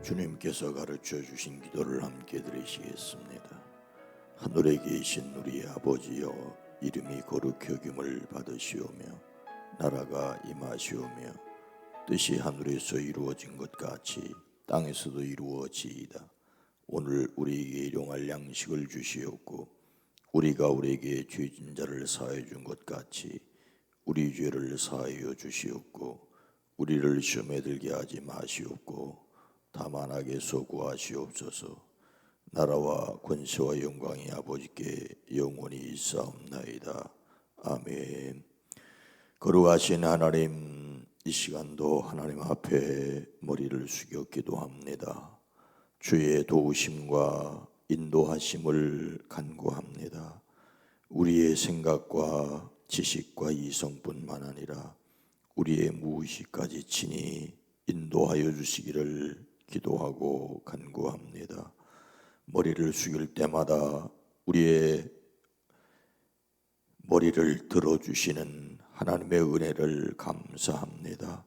주님께서 가르쳐 주신 기도를 함께 드리시겠습니다. 하늘에 계신 우리 아버지여, 이름이 거룩히 여김을 받으시오며 나라가 임하시오며 뜻이 하늘에서 이루어진 것 같이 땅에서도 이루어지이다. 오늘 우리에게 일용할 양식을 주시옵고 우리가 우리에게 죄진 자를 사하여 준 것 같이 우리 죄를 사하여 주시옵고 우리를 시험에 들게 하지 마시옵고 다만 악에서 구하시옵소서. 나라와 권세와 영광이 아버지께 영원히 있사옵나이다. 아멘. 거룩하신 하나님, 이 시간도 하나님 앞에 머리를 숙여 기도합니다. 주의 도우심과 인도하심을 간구합니다. 우리의 생각과 지식과 이성뿐만 아니라 우리의 무의식까지 친히 인도하여 주시기를 기도하고 간구합니다. 머리를 숙일 때마다 우리의 머리를 들어주시는 하나님의 은혜를 감사합니다.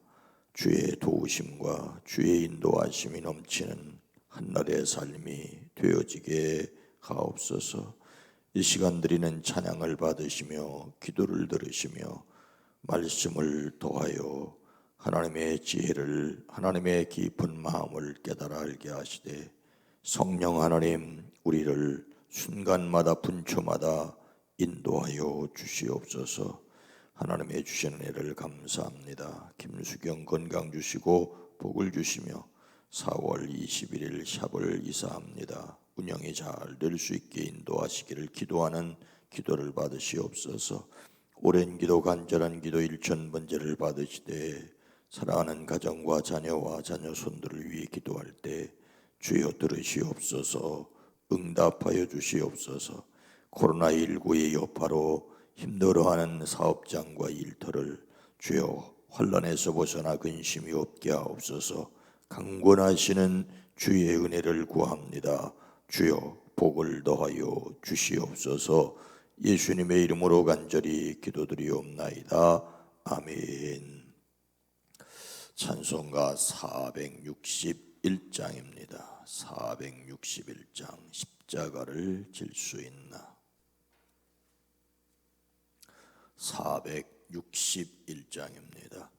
주의 도우심과 주의 인도하심이 넘치는 한날의 삶이 되어지게 하옵소서. 이 시간 드리는 찬양을 받으시며 기도를 들으시며 말씀을 더하여 하나님의 지혜를, 하나님의 깊은 마음을 깨달아 알게 하시되 성령 하나님, 우리를 순간마다 분초마다 인도하여 주시옵소서. 하나님의 주시는 은혜를 감사합니다. 김수경 건강 주시고 복을 주시며 4월 21일 샵을 이사합니다. 운영이 잘 될 수 있게 인도하시기를 기도하는 기도를 받으시옵소서. 오랜 기도, 간절한 기도 1000번제를 받으시되 사랑하는 가정과 자녀와 자녀 손들을 위해 기도할 때 주여 들으시옵소서. 응답하여 주시옵소서. 코로나19의 여파로 힘들어하는 사업장과 일터를 주여 환난에서 벗어나 근심이 없게 하옵소서. 강권하시는 주의 은혜를 구합니다. 주여 복을 더하여 주시옵소서. 예수님의 이름으로 간절히 기도드리옵나이다. 아멘. 찬송가 461장입니다. 461장 십자가를 질 수 있나. 461장입니다.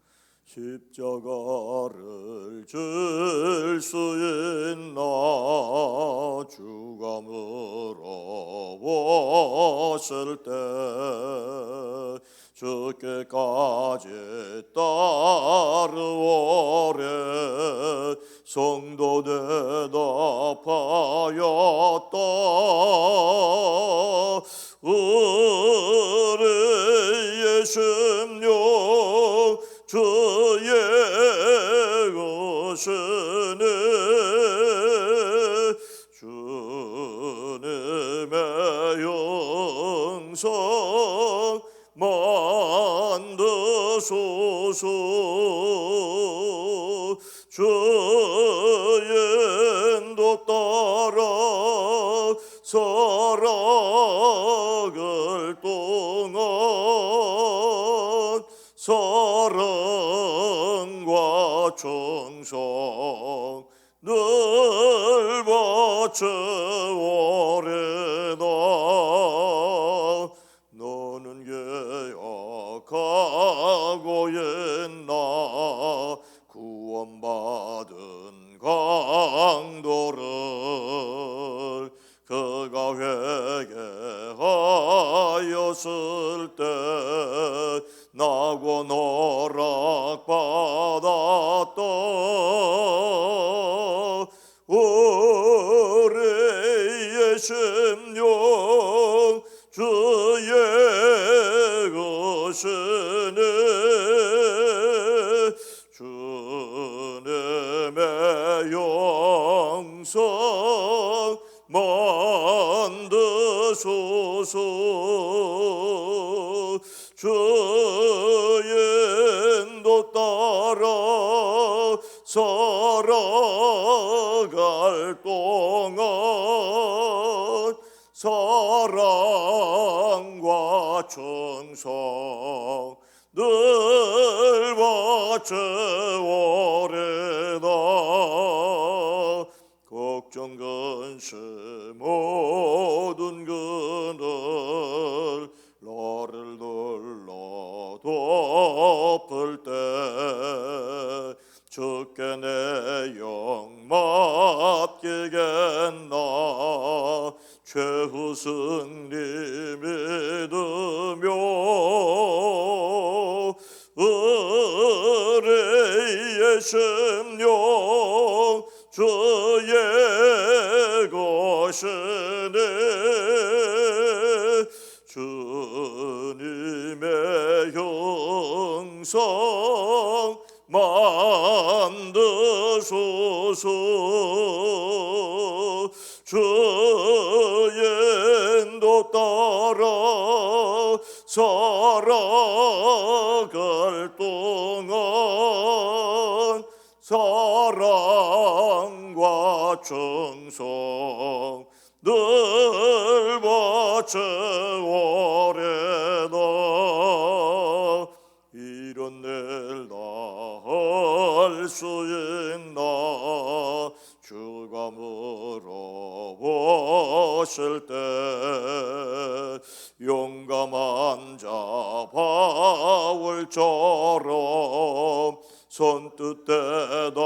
십자가를 질 수 있나 주가 물어보실 때 주께까지 따르오래. 성도 대답하였다. 우리의 심령 주의 것이네. 주님의 영성 만드소서. 주의 인도 따라 살아갈 동안 사랑과 정성 늘 바쳐오래다. 너는 계약하고 있나 구원받은 강도를 그가 회개하였을 때 나고 노락받았다. 우리의 심령 주의 것이네. 주님의 영성 만드소서. 주의 인도 따라 살아갈 동안 사랑과 정성 늘 바쳐오래다. 근시 모든 그늘 나를 눌러 덮을 때 주께 내 영 맡기겠나 최후 승리 믿으며 의뢰의 심령 주의 것이네 주님의 형상 만드소서 주의 인도 따라 살아갈 동안 사랑과 충성 늘 바쳐오래다 이런 일 다 할 수 있나 주가 물어보실 때 용감한 자 바울처럼 선뜻 대답하리라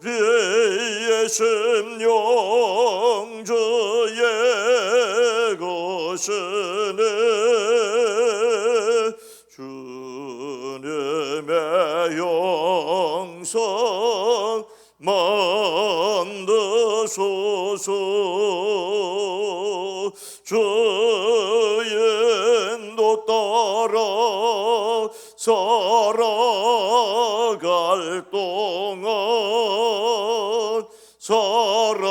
우리의 심령 주의 것이네 주님의 영상 만드소서 주의 인도 따라 살아갈 동안 사랑과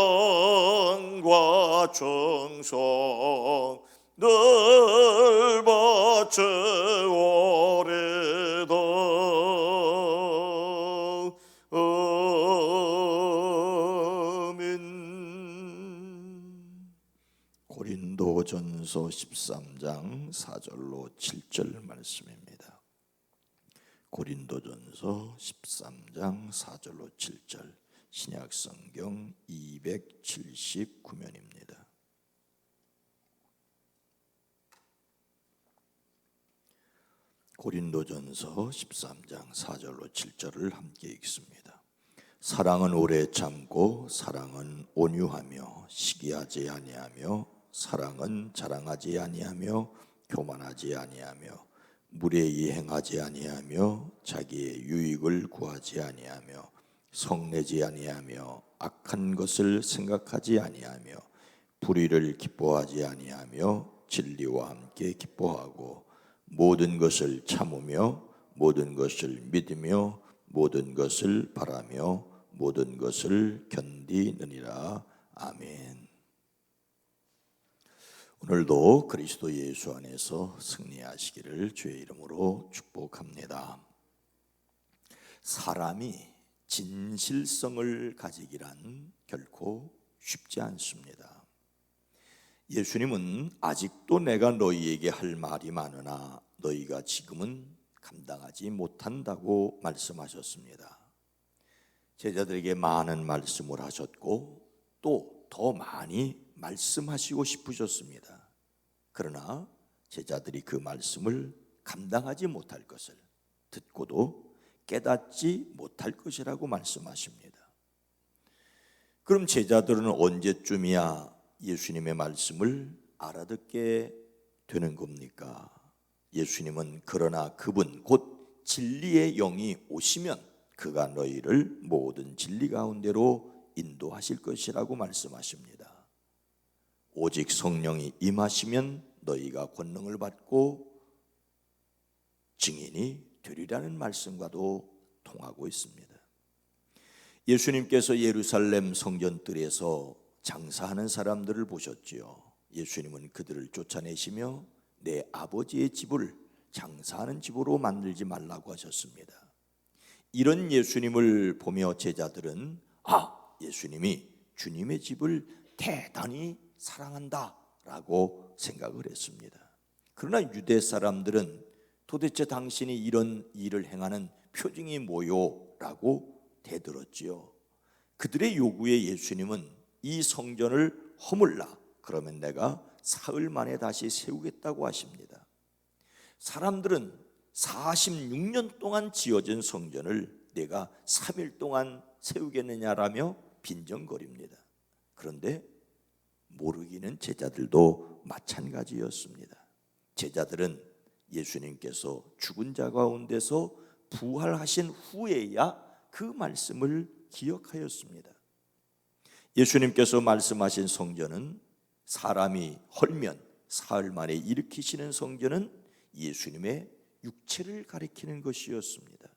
충성 늘 바쳐오리다 아멘. 고린도전서 13장 4절로 7절 말씀입니다. 고린도전서 13장 4절로 7절 신약성경 279면입니다. 고린도전서 13장 4절로 7절을 함께 읽습니다. 사랑은 오래 참고 사랑은 온유하며 시기하지 아니하며 사랑은 자랑하지 아니하며 교만하지 아니하며 무례히 행하지 아니하며 자기의 유익을 구하지 아니하며 성내지 아니하며 악한 것을 생각하지 아니하며 불의를 기뻐하지 아니하며 진리와 함께 기뻐하고 모든 것을 참으며 모든 것을 믿으며 모든 것을 바라며 모든 것을 견디느니라. 아멘. 오늘도 그리스도 예수 안에서 승리하시기를 주의 이름으로 축복합니다. 사람이 진실성을 가지기란 결코 쉽지 않습니다. 예수님은 아직도 내가 너희에게 할 말이 많으나 너희가 지금은 감당하지 못한다고 말씀하셨습니다. 제자들에게 많은 말씀을 하셨고 또 더 많이 말씀하시고 싶으셨습니다. 그러나 제자들이 그 말씀을 감당하지 못할 것을 듣고도 깨닫지 못할 것이라고 말씀하십니다. 그럼 제자들은 언제쯤이야 예수님의 말씀을 알아듣게 되는 겁니까? 예수님은 그러나 그분 곧 진리의 영이 오시면 그가 너희를 모든 진리 가운데로 인도하실 것이라고 말씀하십니다. 오직 성령이 임하시면 너희가 권능을 받고 증인이 되리라는 말씀과도 통하고 있습니다. 예수님께서 예루살렘 성전뜰에서 장사하는 사람들을 보셨지요. 예수님은 그들을 쫓아내시며 내 아버지의 집을 장사하는 집으로 만들지 말라고 하셨습니다. 이런 예수님을 보며 제자들은 예수님이 주님의 집을 대단히 사랑한다라고 생각을 했습니다. 그러나 유대 사람들은 도대체 당신이 이런 일을 행하는 표징이 뭐요? 라고 대들었지요. 그들의 요구에 예수님은 이 성전을 허물라, 그러면 내가 사흘 만에 다시 세우겠다고 하십니다. 사람들은 46년 동안 지어진 성전을 내가 3일 동안 세우겠느냐라며 빈정거립니다. 그런데 모르기는 제자들도 마찬가지였습니다. 제자들은 예수님께서 죽은 자 가운데서 부활하신 후에야 그 말씀을 기억하였습니다. 예수님께서 말씀하신 성전은, 사람이 헐면 사흘 만에 일으키시는 성전은 예수님의 육체를 가리키는 것이었습니다.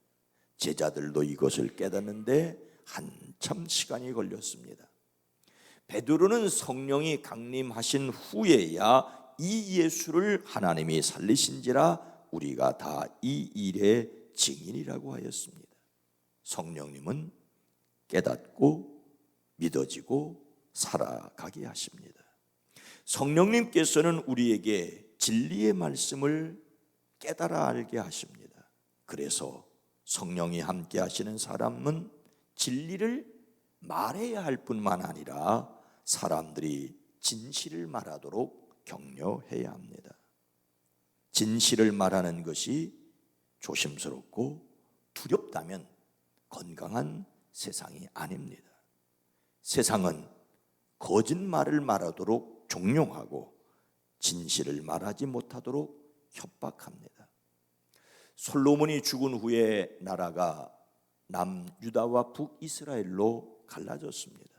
제자들도 이것을 깨닫는데 한참 시간이 걸렸습니다. 베드로는 성령이 강림하신 후에야 이 예수를 하나님이 살리신지라 우리가 다 이 일의 증인이라고 하였습니다. 성령님은 깨닫고 믿어지고 살아가게 하십니다. 성령님께서는 우리에게 진리의 말씀을 깨달아 알게 하십니다. 그래서 성령이 함께 하시는 사람은 진리를 말해야 할 뿐만 아니라 사람들이 진실을 말하도록 격려해야 합니다. 진실을 말하는 것이 조심스럽고 두렵다면 건강한 세상이 아닙니다. 세상은 거짓말을 말하도록 종용하고 진실을 말하지 못하도록 협박합니다. 솔로몬이 죽은 후에 나라가 남유다와 북이스라엘로 갈라졌습니다.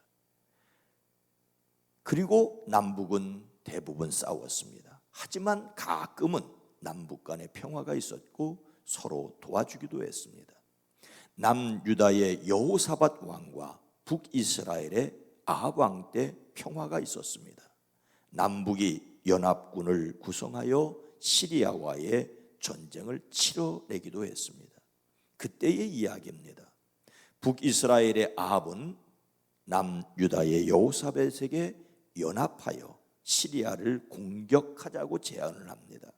그리고 남북은 대부분 싸웠습니다. 하지만 가끔은 남북 간에 평화가 있었고 서로 도와주기도 했습니다. 남유다의 여호사밧 왕과 북이스라엘의 아합 왕 때 평화가 있었습니다. 남북이 연합군을 구성하여 시리아와의 전쟁을 치러내기도 했습니다. 그때의 이야기입니다. 북이스라엘의 아합은 남유다의 여호사밧에게 연합하여 시리아를 공격하자고 제안을 합니다.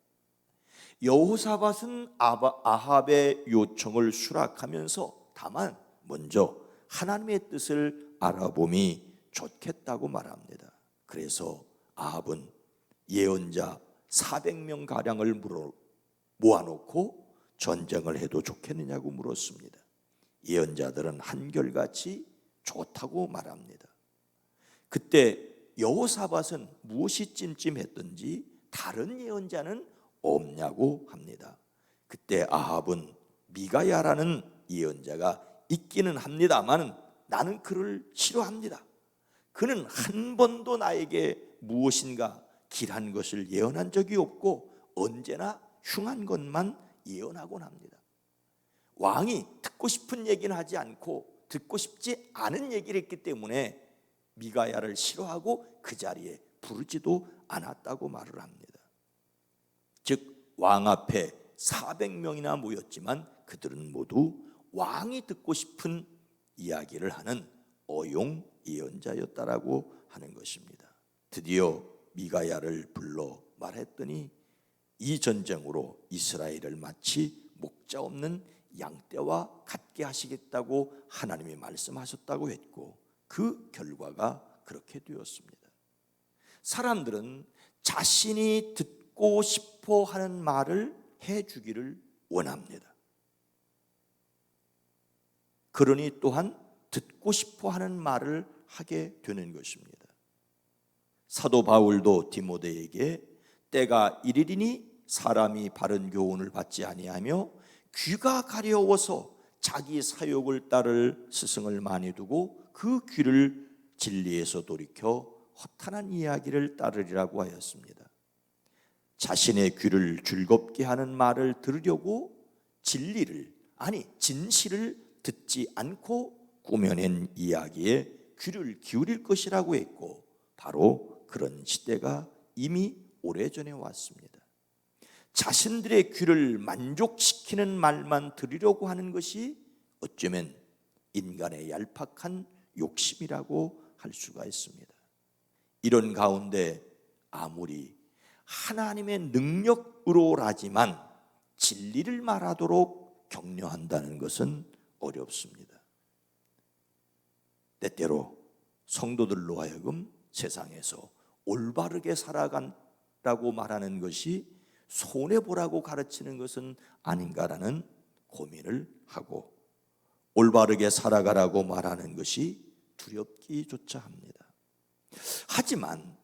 여호사밧은 아합의 요청을 수락하면서 다만 먼저 하나님의 뜻을 알아봄이 좋겠다고 말합니다. 그래서 아합은 예언자 400명 가량을 모아놓고 전쟁을 해도 좋겠느냐고 물었습니다. 예언자들은 한결같이 좋다고 말합니다. 그때 여호사밧은 무엇이 찜찜했던지 다른 예언자는 없냐고 합니다. 그때 아합은 미가야라는 예언자가 있기는 합니다만 나는 그를 싫어합니다. 그는 한 번도 나에게 무엇인가 길한 것을 예언한 적이 없고 언제나 흉한 것만 예언하곤 합니다. 왕이 듣고 싶은 얘기는 하지 않고 듣고 싶지 않은 얘기를 했기 때문에 미가야를 싫어하고 그 자리에 부르지도 않았다고 말을 합니다. 즉 왕 앞에 400명이나 모였지만 그들은 모두 왕이 듣고 싶은 이야기를 하는 어용 예언자였다라고 하는 것입니다. 드디어 미가야를 불러 말했더니 이 전쟁으로 이스라엘을 마치 목자 없는 양떼와 같게 하시겠다고 하나님이 말씀하셨다고 했고 그 결과가 그렇게 되었습니다. 사람들은 자신이 듣고 싶어 하는 말을 해주기를 원합니다. 그러니 또한 듣고 싶어 하는 말을 하게 되는 것입니다. 사도 바울도 디모데에게 때가 이르리니 사람이 바른 교훈을 받지 아니하며 귀가 가려워서 자기 사욕을 따를 스승을 많이 두고 그 귀를 진리에서 돌이켜 허탄한 이야기를 따르리라고 하였습니다. 자신의 귀를 즐겁게 하는 말을 들으려고 진리를, 아니 진실을 듣지 않고 꾸며낸 이야기에 귀를 기울일 것이라고 했고 바로 그런 시대가 이미 오래전에 왔습니다. 자신들의 귀를 만족시키는 말만 들으려고 하는 것이 어쩌면 인간의 얄팍한 욕심이라고 할 수가 있습니다. 이런 가운데 아무리 하나님의 능력으로라지만 진리를 말하도록 격려한다는 것은 어렵습니다. 때때로 성도들로 하여금 세상에서 올바르게 살아간다고 말하는 것이 손해보라고 가르치는 것은 아닌가라는 고민을 하고, 올바르게 살아가라고 말하는 것이 두렵기조차 합니다. 하지만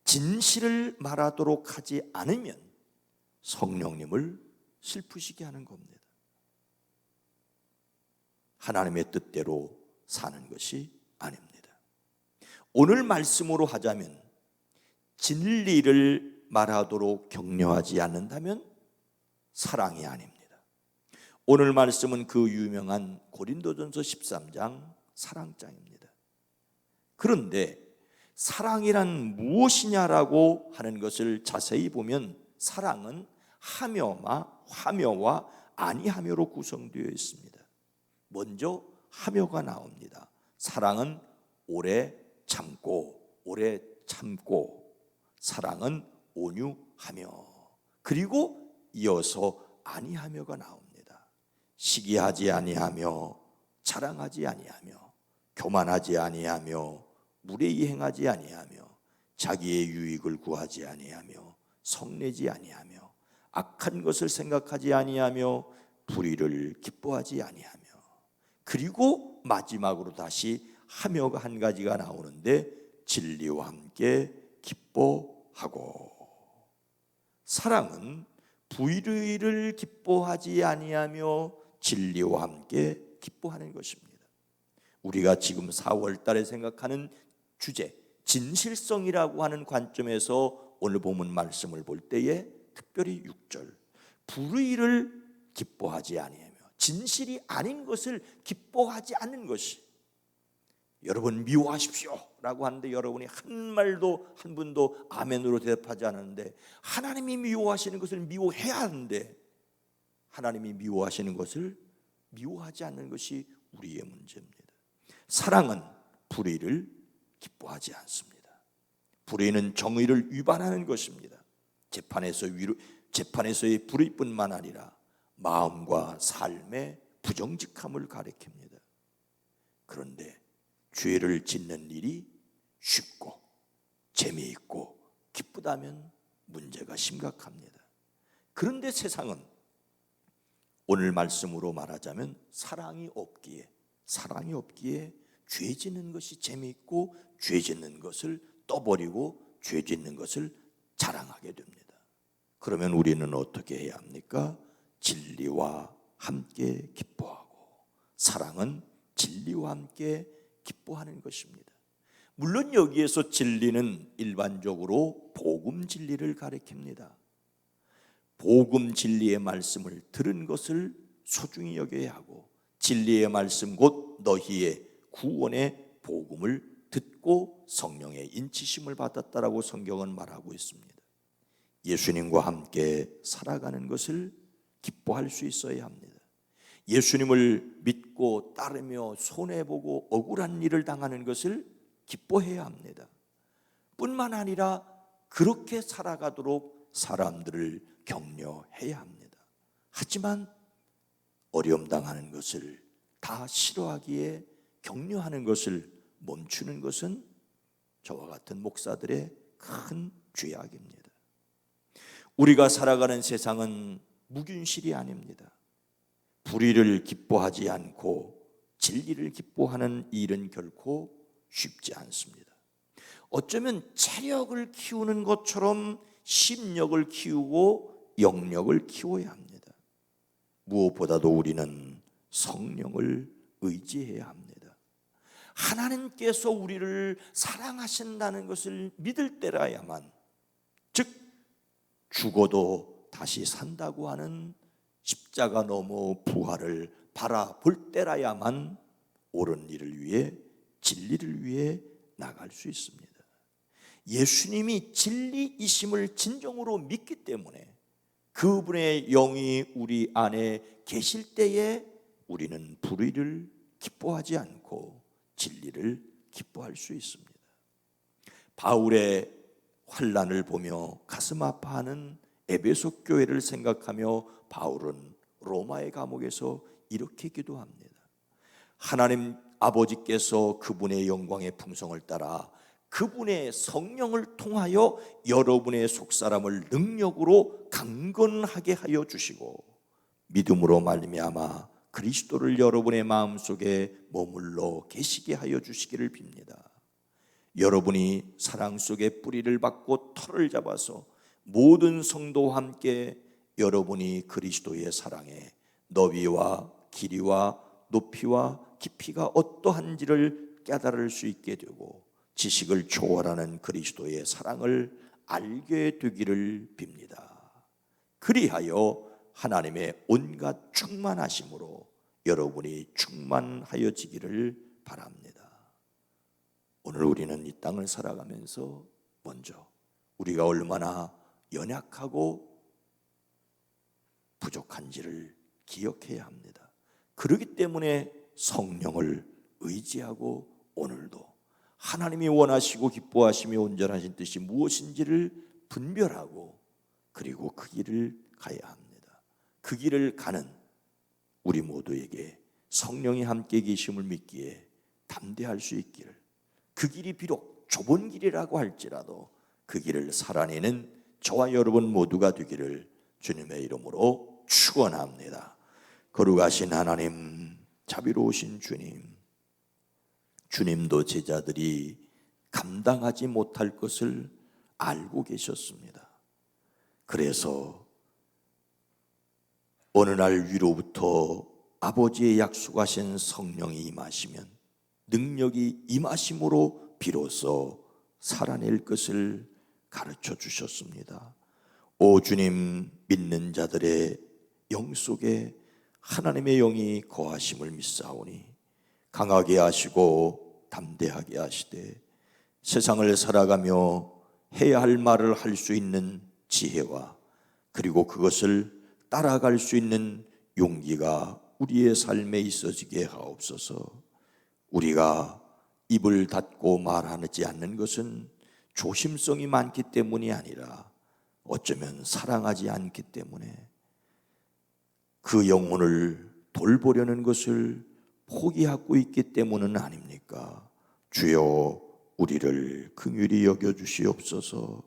진실을 말하도록 하지 않으면 성령님을 슬프시게 하는 겁니다. 하나님의 뜻대로 사는 것이 아닙니다. 오늘 말씀으로 하자면 진리를 말하도록 격려하지 않는다면 사랑이 아닙니다. 오늘 말씀은 그 유명한 고린도전서 13장 사랑장입니다. 그런데 사랑이란 무엇이냐라고 하는 것을 자세히 보면 사랑은 하며와 아니하며로 구성되어 있습니다. 먼저 하며가 나옵니다. 사랑은 오래 참고, 사랑은 온유하며, 그리고 이어서 아니하며가 나옵니다. 시기하지 아니하며, 자랑하지 아니하며, 교만하지 아니하며, 무례히 행하지 아니하며, 자기의 유익을 구하지 아니하며, 성내지 아니하며, 악한 것을 생각하지 아니하며, 불의를 기뻐하지 아니하며, 그리고 마지막으로 다시 하며가 한 가지가 나오는데 진리와 함께 기뻐하고, 사랑은 불의를 기뻐하지 아니하며 진리와 함께 기뻐하는 것입니다. 우리가 지금 4월 달에 생각하는 주제, 진실성이라고 하는 관점에서 오늘 본문 말씀을 볼 때에 특별히 6절, 불의를 기뻐하지 아니하며, 진실이 아닌 것을 기뻐하지 않는 것이, 여러분 미워하십시오 라고 하는데 여러분이 한 분도 아멘으로 대답하지 않았는데, 하나님이 미워하시는 것을 미워해야 하는데 하나님이 미워하시는 것을 미워하지 않는 것이 우리의 문제입니다. 사랑은 불의를 기뻐하지 않습니다. 불의는 정의를 위반하는 것입니다. 재판에서의 불의뿐만 아니라 마음과 삶의 부정직함을 가리킵니다. 그런데 죄를 짓는 일이 쉽고 재미있고 기쁘다면 문제가 심각합니다. 그런데 세상은 오늘 말씀으로 말하자면 사랑이 없기에 죄 짓는 것이 재미있고, 죄 짓는 것을 떠버리고 죄 짓는 것을 자랑하게 됩니다. 그러면 우리는 어떻게 해야 합니까? 진리와 함께 기뻐하고, 사랑은 진리와 함께 기뻐하는 것입니다. 물론 여기에서 진리는 일반적으로 복음 진리를 가리킵니다. 복음 진리의 말씀을 들은 것을 소중히 여겨야 하고, 진리의 말씀 곧 너희의 구원의 복음을 듣고 성령의 인치심을 받았다라고 성경은 말하고 있습니다. 예수님과 함께 살아가는 것을 기뻐할 수 있어야 합니다. 예수님을 믿고 따르며 손해보고 억울한 일을 당하는 것을 기뻐해야 합니다. 뿐만 아니라 그렇게 살아가도록 사람들을 격려해야 합니다. 하지만 어려움 당하는 것을 다 싫어하기에 격려하는 것을 멈추는 것은 저와 같은 목사들의 큰 죄악입니다. 우리가 살아가는 세상은 무균실이 아닙니다. 불의를 기뻐하지 않고 진리를 기뻐하는 일은 결코 쉽지 않습니다. 어쩌면 체력을 키우는 것처럼 심력을 키우고 영력을 키워야 합니다. 무엇보다도 우리는 성령을 의지해야 합니다. 하나님께서 우리를 사랑하신다는 것을 믿을 때라야만, 즉 죽어도 다시 산다고 하는 십자가 넘어 부활을 바라볼 때라야만 옳은 일을 위해, 진리를 위해 나갈 수 있습니다. 예수님이 진리이심을 진정으로 믿기 때문에 그분의 영이 우리 안에 계실 때에 우리는 불의를 기뻐하지 않고 진리를 기뻐할 수 있습니다. 바울의 환난을 보며 가슴 아파하는 에베소 교회를 생각하며 바울은 로마의 감옥에서 이렇게 기도합니다. 하나님 아버지께서 그분의 영광의 풍성을 따라 그분의 성령을 통하여 여러분의 속사람을 능력으로 강건하게 하여 주시고 믿음으로 말미암아 그리스도를 여러분의 마음속에 머물러 계시게 하여 주시기를 빕니다. 여러분이 사랑 속에 뿌리를 박고 털을 잡아서 모든 성도와 함께 여러분이 그리스도의 사랑에 너비와 길이와 높이와 깊이가 어떠한지를 깨달을 수 있게 되고 지식을 초월하는 그리스도의 사랑을 알게 되기를 빕니다. 그리하여 하나님의 온갖 충만하심으로 여러분이 충만하여지기를 바랍니다. 오늘 우리는 이 땅을 살아가면서 먼저 우리가 얼마나 연약하고 부족한지를 기억해야 합니다. 그렇기 때문에 성령을 의지하고 오늘도 하나님이 원하시고 기뻐하시며 온전하신 뜻이 무엇인지를 분별하고 그리고 그 길을 가야 합니다. 그 길을 가는 우리 모두에게 성령이 함께 계심을 믿기에 담대할 수 있기를, 그 길이 비록 좁은 길이라고 할지라도 그 길을 살아내는 저와 여러분 모두가 되기를 주님의 이름으로 축원합니다. 거룩하신 하나님, 자비로우신 주님, 주님도 제자들이 감당하지 못할 것을 알고 계셨습니다. 그래서 어느 날 위로부터 아버지의 약속하신 성령이 임하시면 능력이 임하심으로 비로소 살아낼 것을 가르쳐 주셨습니다. 오 주님, 믿는 자들의 영 속에 하나님의 영이 거하심을 믿사오니 강하게 하시고 담대하게 하시되 세상을 살아가며 해야 할 말을 할 수 있는 지혜와 그리고 그것을 따라갈 수 있는 용기가 우리의 삶에 있어지게 하옵소서. 우리가 입을 닫고 말하지 않는 것은 조심성이 많기 때문이 아니라 어쩌면 사랑하지 않기 때문에 그 영혼을 돌보려는 것을 포기하고 있기 때문은 아닙니까? 주여, 우리를 긍휼히 여겨 주시옵소서.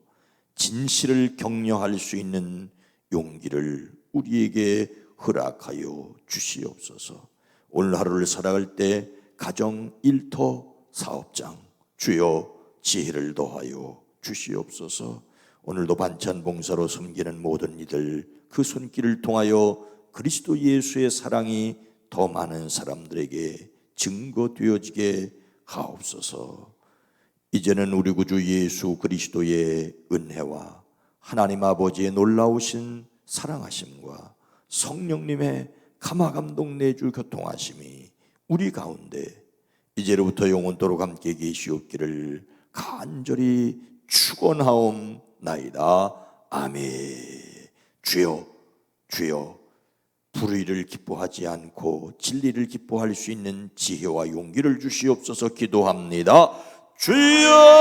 진실을 격려할 수 있는 용기를 우리에게 허락하여 주시옵소서. 오늘 하루를 살아갈 때 가정, 일터, 사업장 주여 지혜를 더하여 주시옵소서. 오늘도 반찬 봉사로 섬기는 모든 이들 그 손길을 통하여 그리스도 예수의 사랑이 더 많은 사람들에게 증거되어지게 하옵소서. 이제는 우리 구주 예수 그리스도의 은혜와 하나님 아버지의 놀라우신 사랑하심과 성령님의 감화감동 내주 교통하심이 우리 가운데 이제로부터 영원토록 함께 계시옵기를 간절히 축원하옵나이다. 아멘. 주여, 주여, 불의를 기뻐하지 않고 진리를 기뻐할 수 있는 지혜와 용기를 주시옵소서. 기도합니다. 주여!